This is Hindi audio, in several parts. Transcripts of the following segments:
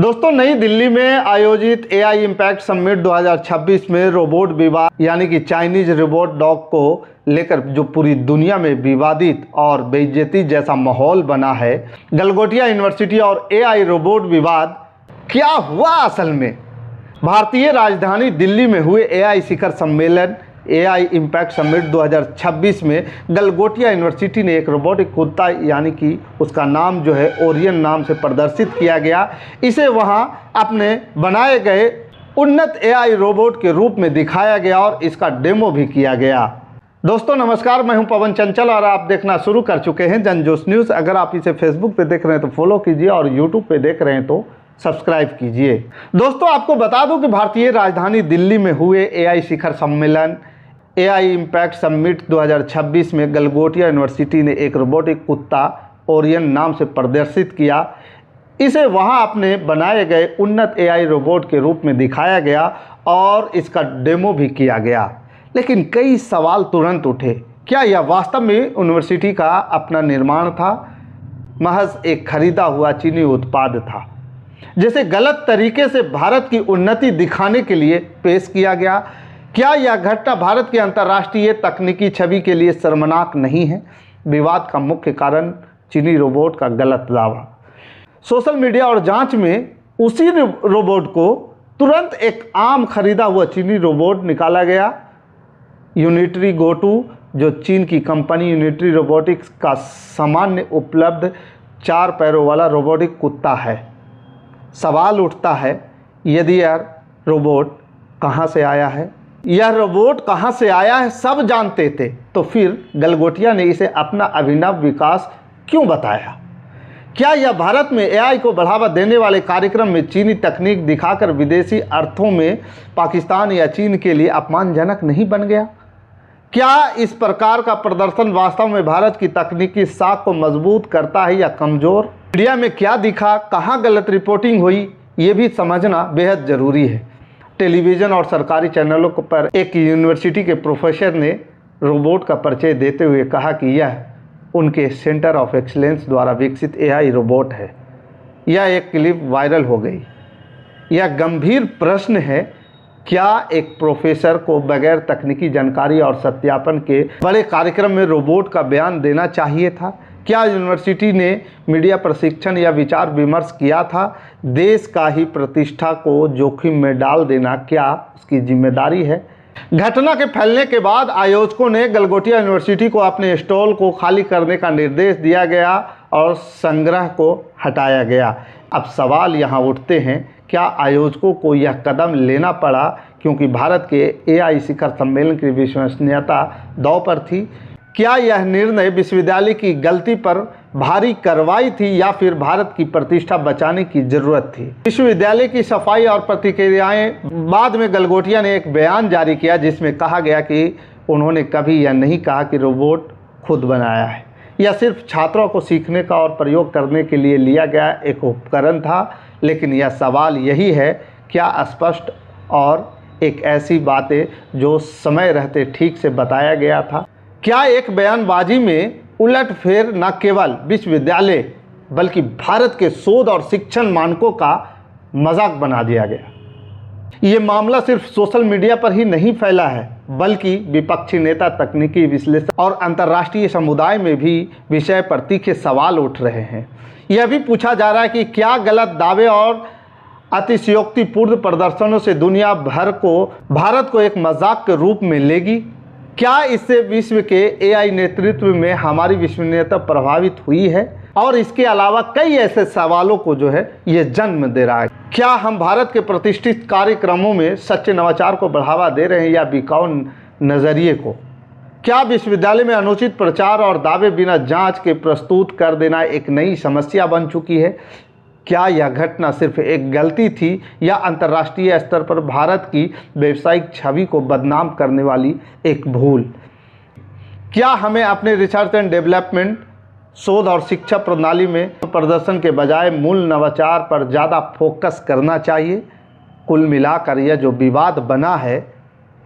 दोस्तों, नई दिल्ली में आयोजित एआई इम्पैक्ट समिट 2026 में रोबोट विवाद यानी कि चाइनीज रोबोट डॉग को लेकर जो पूरी दुनिया में विवादित और बेइज्जती जैसा माहौल बना है, गलगोटिया यूनिवर्सिटी और एआई रोबोट विवाद क्या हुआ असल में? भारतीय राजधानी दिल्ली में हुए एआई शिखर सम्मेलन एआई इम्पैक्ट समिट 2026 में गलगोटिया यूनिवर्सिटी ने एक रोबोटिक कुत्ता यानी कि उसका नाम जो है ओरियन नाम से प्रदर्शित किया गया। इसे वहां अपने बनाए गए उन्नत एआई रोबोट के रूप में दिखाया गया और इसका डेमो भी किया गया। दोस्तों नमस्कार, मैं हूं पवन चंचल और आप देखना शुरू कर चुके हैं जनजोश न्यूज़। अगर आप इसे फेसबुक पे देख रहे हैं तो फॉलो कीजिए और यूट्यूब पे देख रहे हैं तो सब्सक्राइब कीजिए। दोस्तों आपको बता दूं कि भारतीय राजधानी दिल्ली में हुए एआई शिखर सम्मेलन एआई इम्पैक्ट समिट 2026 में गलगोटिया यूनिवर्सिटी ने एक रोबोटिक कुत्ता ओरियन नाम से प्रदर्शित किया। इसे वहां अपने बनाए गए उन्नत एआई रोबोट के रूप में दिखाया गया और इसका डेमो भी किया गया। लेकिन कई सवाल तुरंत उठे। क्या यह वास्तव में यूनिवर्सिटी का अपना निर्माण था, महज एक खरीदा हुआ चीनी उत्पाद था जिसे गलत तरीके से भारत की उन्नति दिखाने के लिए पेश किया गया? क्या यह घटना भारत की अंतर्राष्ट्रीय तकनीकी छवि के लिए शर्मनाक नहीं है? विवाद का मुख्य कारण चीनी रोबोट का गलत दावा। सोशल मीडिया और जांच में उसी रोबोट को तुरंत एक आम खरीदा हुआ चीनी रोबोट निकाला गया। यूनिटरी गोटू, जो चीन की कंपनी यूनिटरी रोबोटिक्स का सामान्य उपलब्ध 4 पैरों वाला रोबोटिक कुत्ता है। सवाल उठता है, यदि यह रोबोट कहां से आया है? यह रोबोट कहां से आया है सब जानते थे, तो फिर गलगोटिया ने इसे अपना अभिनव विकास क्यों बताया? क्या यह भारत में एआई को बढ़ावा देने वाले कार्यक्रम में चीनी तकनीक दिखाकर विदेशी अर्थों में पाकिस्तान या चीन के लिए अपमानजनक नहीं बन गया? क्या इस प्रकार का प्रदर्शन वास्तव में भारत की तकनीकी साख को मजबूत करता है या कमजोर? मीडिया में क्या दिखा, कहां गलत रिपोर्टिंग हुई, ये भी समझना बेहद ज़रूरी है। टेलीविज़न और सरकारी चैनलों पर एक यूनिवर्सिटी के प्रोफेसर ने रोबोट का परिचय देते हुए कहा कि यह उनके सेंटर ऑफ एक्सीलेंस द्वारा विकसित एआई रोबोट है। यह एक क्लिप वायरल हो गई। यह गंभीर प्रश्न है, क्या एक प्रोफेसर को बगैर तकनीकी जानकारी और सत्यापन के बड़े कार्यक्रम में रोबोट का बयान देना चाहिए था? क्या यूनिवर्सिटी ने मीडिया प्रशिक्षण या विचार विमर्श किया था? देश का ही प्रतिष्ठा को जोखिम में डाल देना क्या उसकी जिम्मेदारी है? घटना के फैलने के बाद आयोजकों ने गलगोटिया यूनिवर्सिटी को अपने स्टॉल को खाली करने का निर्देश दिया गया और संग्रह को हटाया गया। अब सवाल यहाँ उठते हैं, क्या आयोजकों को यह कदम लेना पड़ा क्योंकि भारत के एआई शिखर सम्मेलन की विश्वसनीयता दांव पर थी? क्या यह निर्णय विश्वविद्यालय की गलती पर भारी कार्रवाई थी या फिर भारत की प्रतिष्ठा बचाने की जरूरत थी? विश्वविद्यालय की सफाई और प्रतिक्रियाएं बाद में गलगोटिया ने एक बयान जारी किया जिसमें कहा गया कि उन्होंने कभी यह नहीं कहा कि रोबोट खुद बनाया है। यह सिर्फ छात्रों को सीखने का और प्रयोग करने के लिए लिया गया एक उपकरण था। लेकिन यह सवाल यही है, क्या स्पष्ट और एक ऐसी बातें जो समय रहते ठीक से बताया गया था? क्या एक बयानबाजी में उलटफेर न केवल विश्वविद्यालय बल्कि भारत के शोध और शिक्षण मानकों का मजाक बना दिया गया? ये मामला सिर्फ सोशल मीडिया पर ही नहीं फैला है, बल्कि विपक्षी नेता, तकनीकी विश्लेषक और अंतर्राष्ट्रीय समुदाय में भी विषय पर तीखे सवाल उठ रहे हैं। यह भी पूछा जा रहा है कि क्या गलत दावे और अतिशयोक्तिपूर्ण प्रदर्शनों से दुनिया भर को भारत को एक मजाक के रूप में लेगी? क्या इससे विश्व के एआई नेतृत्व में हमारी विश्वसनीयता प्रभावित हुई है? और इसके अलावा कई ऐसे सवालों को जो है ये जन्म दे रहा है। क्या हम भारत के प्रतिष्ठित कार्यक्रमों में सच्चे नवाचार को बढ़ावा दे रहे हैं या बिकाऊ नजरिए को? क्या विश्वविद्यालय में अनुचित प्रचार और दावे बिना जांच के प्रस्तुत कर देना एक नई समस्या बन चुकी है? क्या यह घटना सिर्फ एक गलती थी या अंतर्राष्ट्रीय स्तर पर भारत की व्यावसायिक छवि को बदनाम करने वाली एक भूल? क्या हमें अपने रिसर्च एंड डेवलपमेंट, शोध और शिक्षा प्रणाली में प्रदर्शन के बजाय मूल नवाचार पर ज़्यादा फोकस करना चाहिए? कुल मिलाकर यह जो विवाद बना है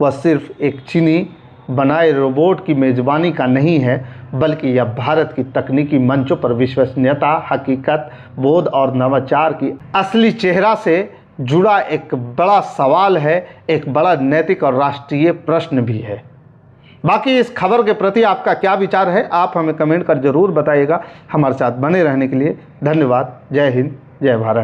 वह सिर्फ एक चीनी बनाए रोबोट की मेज़बानी का नहीं है, बल्कि यह भारत की तकनीकी मंचों पर विश्वसनीयता, हकीकत, बोध और नवाचार की असली चेहरा से जुड़ा एक बड़ा सवाल है, एक बड़ा नैतिक और राष्ट्रीय प्रश्न भी है। बाकी इस खबर के प्रति आपका क्या विचार है, आप हमें कमेंट कर ज़रूर बताइएगा। हमारे साथ बने रहने के लिए धन्यवाद। जय हिंद, जय भारत।